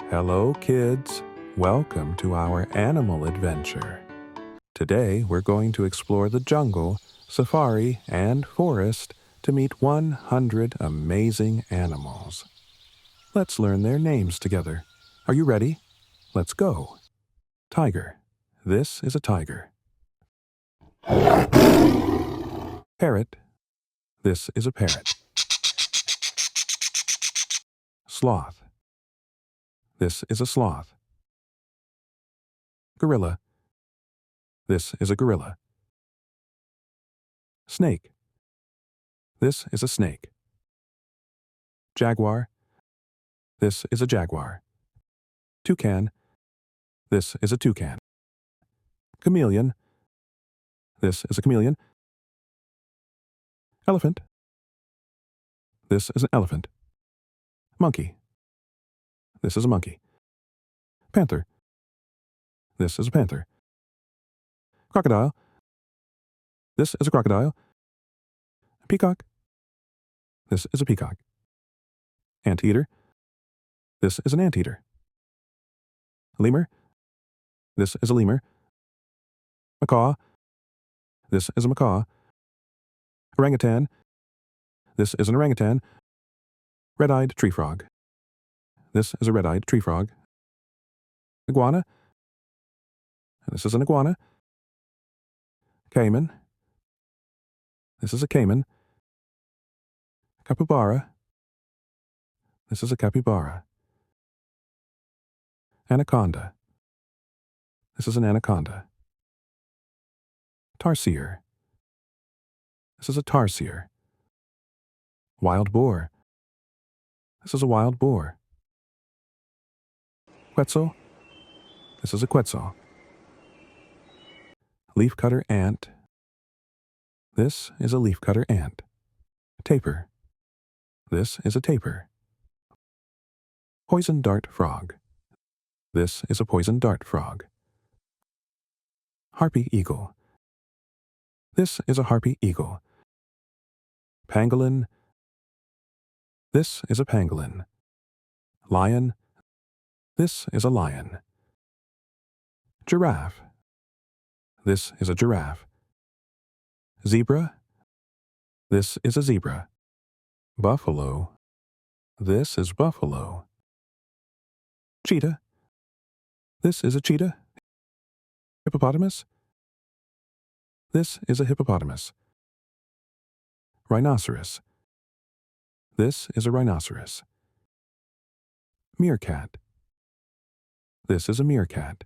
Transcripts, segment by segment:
Hello, kids. Welcome to our animal adventure. Today, we're going to explore the jungle, safari, and forest to meet 100 amazing animals. Let's learn their names together. Are you ready? Let's go. Tiger. This is a tiger. Parrot. This is a parrot. Sloth. This is a sloth. Gorilla. This is a gorilla. Snake. This is a snake. Jaguar. This is a jaguar. Toucan. This is a toucan. Chameleon. This is a chameleon. Elephant. This is an elephant. Monkey. This is a monkey. Panther. This is a panther. Crocodile. This is a crocodile. Peacock. This is a peacock. Anteater. This is an anteater. Lemur. This is a lemur. Macaw. This is a macaw. Orangutan. This is an orangutan. Red-eyed tree frog. This is a red-eyed tree frog. Iguana. This is an iguana. Cayman. This is a cayman. Capybara. This is a capybara. Anaconda. This is an anaconda. Tarsier. This is a tarsier. Wild boar. This is a wild boar. Quetzal. This is a quetzal. Leafcutter ant. This is a leafcutter ant. Tapir. This is a tapir. Poison dart frog. This is a poison dart frog. Harpy eagle. This is a harpy eagle. Pangolin. This is a pangolin. Lion. This is a lion. Giraffe. This is a giraffe. Zebra. This is a zebra. Buffalo. This is buffalo. Cheetah. This is a cheetah. Hippopotamus. This is a hippopotamus. Rhinoceros. This is a rhinoceros. Meerkat. This is a meerkat.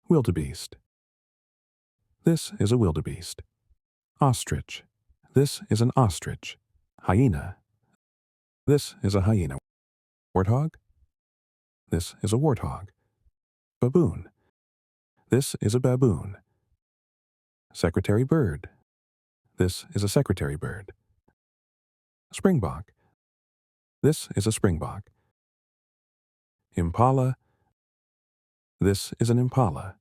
Wildebeest. This is a wildebeest. Ostrich. This is an ostrich. Hyena. This is a hyena. Warthog. This is a warthog. Baboon. This is a baboon. Secretary bird. This is a secretary bird. Springbok. This is a springbok. Impala. This is an impala.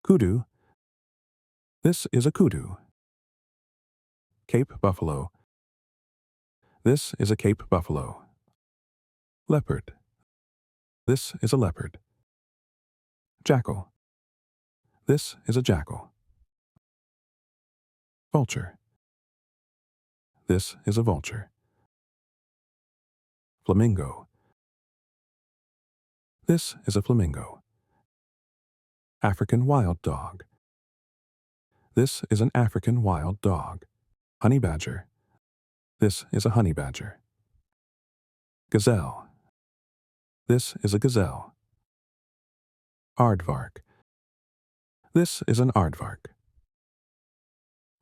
Kudu. This is a kudu. Cape buffalo. This is a Cape buffalo. Leopard. This is a leopard. Jackal. This is a jackal. Vulture. This is a vulture. Flamingo. This is a flamingo. African wild dog. This is an African wild dog. Honey badger. This is a honey badger. Gazelle. This is a gazelle. Aardvark. This is an aardvark.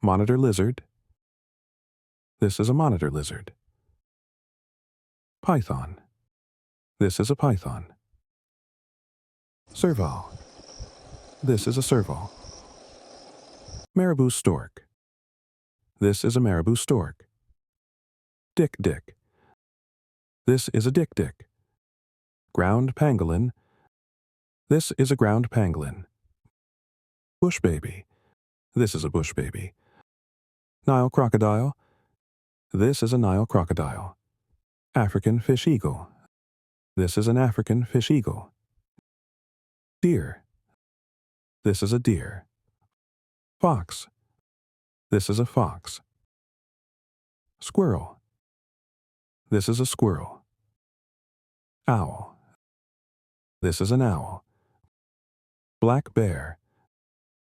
Monitor lizard. This is a monitor lizard. Python. This is a python. Serval. This is a serval. Marabou stork. This is a marabou stork. Dick-dick. This is a dick-dick. Ground pangolin. This is a ground pangolin. Bush baby. This is a bush baby. Nile crocodile. This is a Nile crocodile. African fish eagle. This is an African fish eagle. Deer. This is a deer. Fox. This is a fox. Squirrel. This is a squirrel. Owl. This is an owl. Black bear.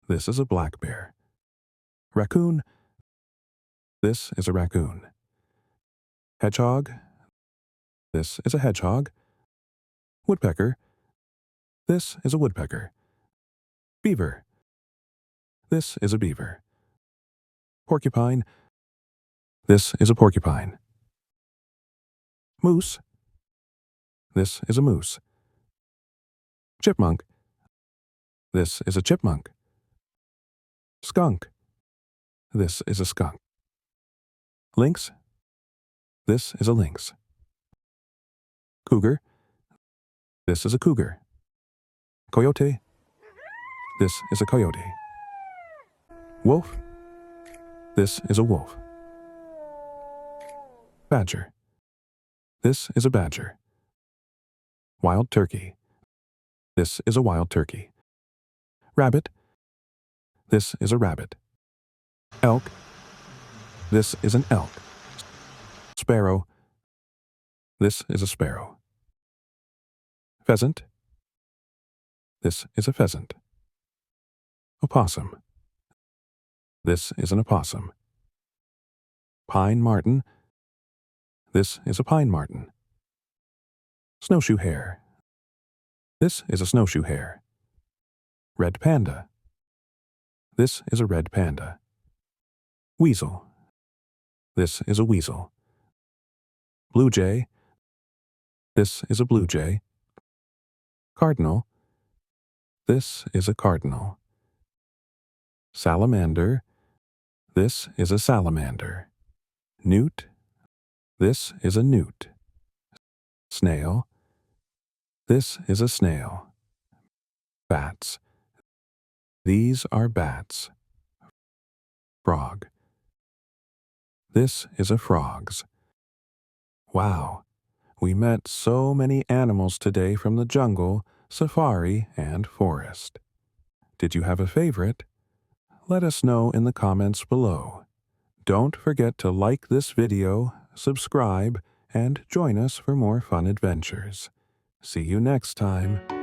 This is a black bear. Raccoon. This is a raccoon. Hedgehog. This is a hedgehog. Woodpecker. This is a woodpecker. Beaver. This is a beaver. Porcupine. This is a porcupine. Moose. This is a moose. Chipmunk. This is a chipmunk. Skunk. This is a skunk. Lynx. This is a lynx. Cougar. This is a cougar. Coyote. This is a coyote. Wolf. This is a wolf. Badger. This is a badger. Wild turkey. This is a wild turkey. Rabbit. This is a rabbit. Elk. This is an elk. Sparrow. This is a sparrow. Pheasant. This is a pheasant. Opossum. This is an opossum. Pine marten. This is a pine marten. Snowshoe hare. This is a snowshoe hare. Red panda. This is a red panda. Weasel. This is a weasel. Blue jay. This is a blue jay. Cardinal. This is a cardinal. Salamander. This is a salamander. Newt. This is a newt. Snail. This is a snail. Bats. These are bats. Frog. This is a frogs. Wow, we met so many animals today from the jungle, safari, and forest. Did you have a favorite? Let us know in the comments below. Don't forget to like this video, subscribe, and join us for more fun adventures. See you next time.